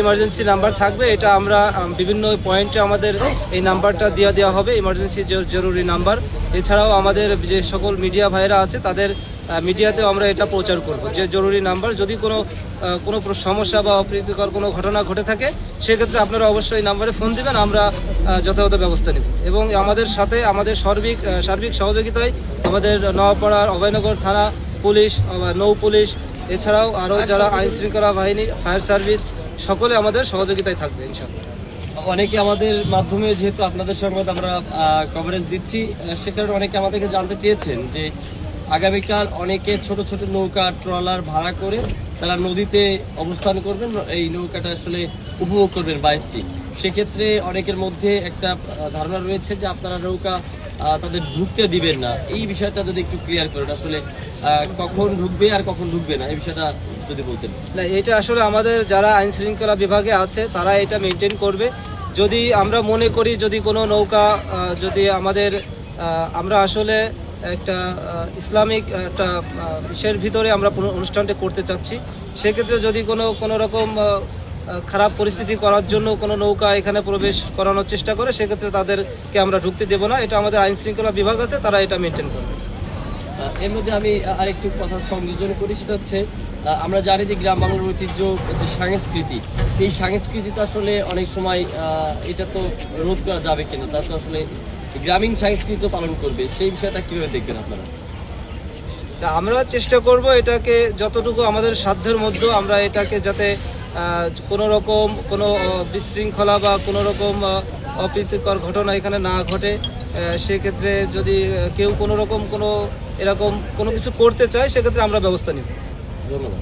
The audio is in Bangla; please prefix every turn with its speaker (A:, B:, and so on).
A: ইমার্জেন্সি নাম্বার থাকবে, এটা আমরা বিভিন্ন পয়েন্টে আমাদের এই নাম্বারটা দেওয়া হবে, ইমার্জেন্সি জরুরি নাম্বার। এছাড়াও আমাদের যে সকল মিডিয়া ভাইরা আছে তাদের মিডিয়াতেও আমরা এটা প্রচার করব যে জরুরি নাম্বার, যদি কোনো সমস্যা বা অপ্রীতিকর কোনো ঘটনা ঘটে থাকে সেক্ষেত্রে আপনারা অবশ্যই এই নাম্বারে ফোন দিবেন, আমরা যথাযথ ব্যবস্থা নেব। এবং আমাদের সাথে আমাদের সার্বিক সহযোগিতায় আমাদের নওয়াপাড়ার অভয়নগর থানা পুলিশ, নৌ পুলিশ, এছাড়াও আরও যারা আইন শৃঙ্খলা বাহিনী, ফায়ার সার্ভিস সকলে আমাদের সহযোগিতায় থাকবে ইনশাআল্লাহ।
B: অনেকে আমাদের মাধ্যমে যেহেতু আপনাদের সংবাদ আমরা কভারেজ দিচ্ছি, সে কারণে অনেকে আমাদেরকে জানতে চেয়েছেন যে আগামীকাল অনেকে ছোট ছোট নৌকা ট্রলার ভাড়া করে তারা নদীতে অবস্থান করবেন, এই নৌকাটা আসলে উপভোগ করবেন 22টি। সেক্ষেত্রে অনেকের মধ্যে একটা ধারণা রয়েছে যে আপনারা নৌকা তাদের ঢুকতে দিবেন না। এই বিষয়টা যদি একটু ক্লিয়ার করেন, আসলে কখন ঢুকবে আর কখন ঢুকবে না এই বিষয়টা যদি বলতেন।
A: না, এটা আসলে আমাদের যারা আইন শৃঙ্খলা বিভাগে আছে তারা এটা মেনটেন করবে। যদি আমরা মনে করি যদি কোনো নৌকা যদি আমরা আসলে একটা ইসলামিক একটা বিষয়ের ভিতরে আমরা অনুষ্ঠানটা করতে চাচ্ছি, সেক্ষেত্রে যদি কোনো রকম খারাপ পরিস্থিতি করার জন্য কোনো নৌকা এখানে প্রবেশ করানোর চেষ্টা করে সেক্ষেত্রে তাদেরকে আমরা ঢুকতে দেবো না। এটা আমাদের আইন শৃঙ্খলা বিভাগ আছে, তারা এটা মেনটেন করবে।
B: এর মধ্যে আমি আরেকটু কথা সংযোজন করি, সেটা হচ্ছে আমরা জানি যে গ্রাম বাংলার ঐতিহ্য যে সংস্কৃতি, এই সংস্কৃতিতে আসলে অনেক সময় এটা তো রোধ করা যাবে কিনা, তা তো আসলে গ্রামীণ সংস্কৃতি পালন করবে, সেই বিষয়টা কিভাবে দেখবেন আপনারা?
A: আমরা চেষ্টা করব এটাকে যতটুকু আমাদের সাধ্যের মধ্যে আমরা এটাকে যাতে কোনো রকম কোনো বিশৃঙ্খলা বা কোনো রকম অপ্রীতিকর ঘটনা এখানে না ঘটে। সেক্ষেত্রে যদি কেউ কোনো রকম এরকম কোনো কিছু করতে চায় সেক্ষেত্রে আমরা ব্যবস্থা নিব।
B: ধন্যবাদ।